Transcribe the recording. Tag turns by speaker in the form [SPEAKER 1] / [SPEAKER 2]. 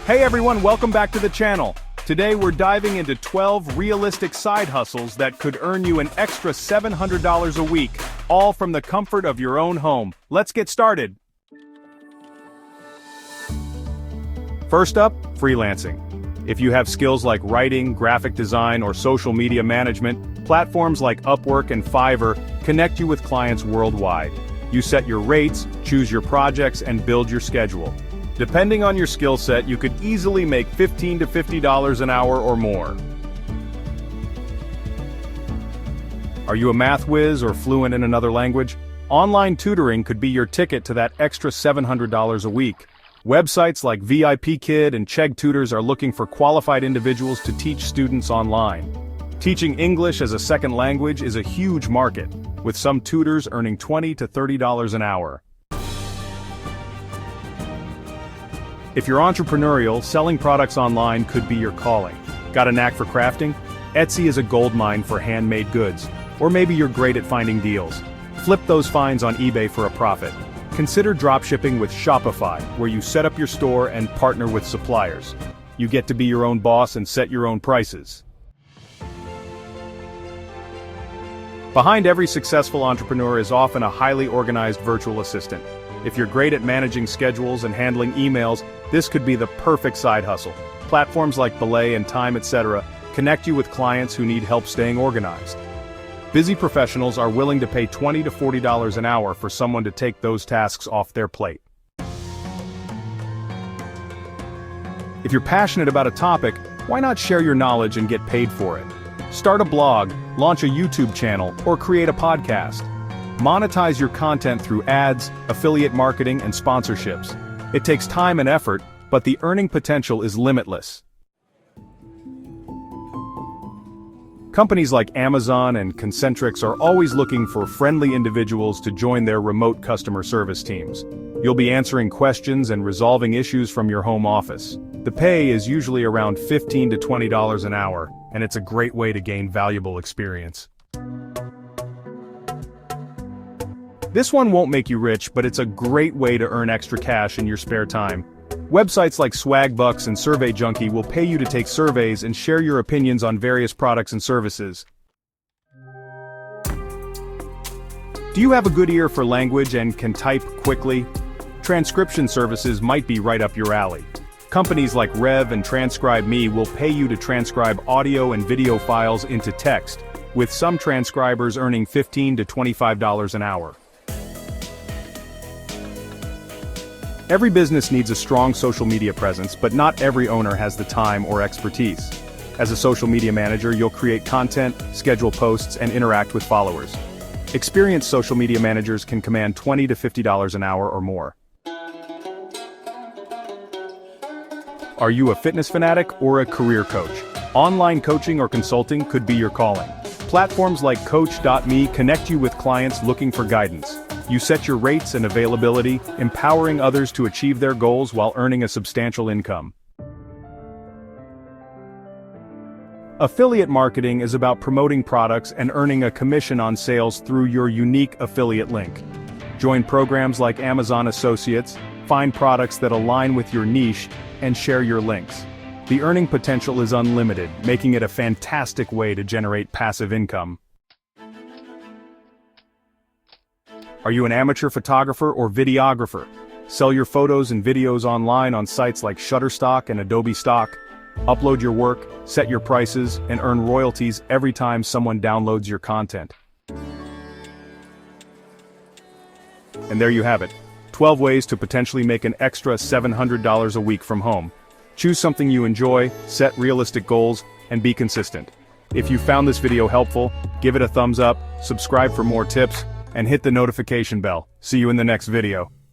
[SPEAKER 1] Hey everyone, welcome back to the channel. Today we're diving into 12 realistic side hustles that could earn you an extra $700 a week, all from the comfort of your own home. Let's get started. First up, freelancing. If you have skills like writing, graphic design, or social media management, platforms like Upwork and Fiverr connect you with clients worldwide. You set your rates, choose your projects, and build your schedule. Depending on your skill set, you could easily make $15 to $50 an hour or more. Are you a math whiz or fluent in another language? Online tutoring could be your ticket to that extra $700 a week. Websites like VIPKid and Chegg Tutors are looking for qualified individuals to teach students online. Teaching English as a second language is a huge market, with some tutors earning $20 to $30 an hour. If you're entrepreneurial, selling products online could be your calling. Got a knack for crafting? Etsy is a goldmine for handmade goods. Or maybe you're great at finding deals. Flip those finds on eBay for a profit. Consider dropshipping with Shopify, where you set up your store and partner with suppliers. You get to be your own boss and set your own prices. Behind every successful entrepreneur is often a highly organized virtual assistant. If you're great at managing schedules and handling emails, this could be the perfect side hustle. Platforms like Belay and Time, etc. connect you with clients who need help staying organized. Busy professionals are willing to pay $20 to $40 an hour for someone to take those tasks off their plate. If you're passionate about a topic, why not share your knowledge and get paid for it? Start a blog, launch a YouTube channel, or create a podcast. Monetize your content through ads, affiliate marketing, and sponsorships. It takes time and effort, but the earning potential is limitless. Companies like Amazon and Concentrix are always looking for friendly individuals to join their remote customer service teams. You'll be answering questions and resolving issues from your home office. The pay is usually around $15 to $20 an hour, and it's a great way to gain valuable experience. This one won't make you rich, but it's a great way to earn extra cash in your spare time. Websites like Swagbucks and Survey Junkie will pay you to take surveys and share your opinions on various products and services. Do you have a good ear for language and can type quickly? Transcription services might be right up your alley. Companies like Rev and TranscribeMe will pay you to transcribe audio and video files into text, with some transcribers earning $15 to $25 an hour. Every business needs a strong social media presence, but not every owner has the time or expertise. As a social media manager, you'll create content, schedule posts, and interact with followers. Experienced social media managers can command $20 to $50 an hour or more. Are you a fitness fanatic or a career coach? Online coaching or consulting could be your calling. Platforms like Coach.me connect you with clients looking for guidance. You set your rates and availability, empowering others to achieve their goals while earning a substantial income. Affiliate marketing is about promoting products and earning a commission on sales through your unique affiliate link. Join programs like Amazon Associates, find products that align with your niche, and share your links. The earning potential is unlimited, making it a fantastic way to generate passive income. Are you an amateur photographer or videographer? Sell your photos and videos online on sites like Shutterstock and Adobe Stock. Upload your work, set your prices, and earn royalties every time someone downloads your content. And there you have it. 12 ways to potentially make an extra $700 a week from home. Choose something you enjoy, set realistic goals, and be consistent. If you found this video helpful, give it a thumbs up, subscribe for more tips, and hit the notification bell. See you in the next video.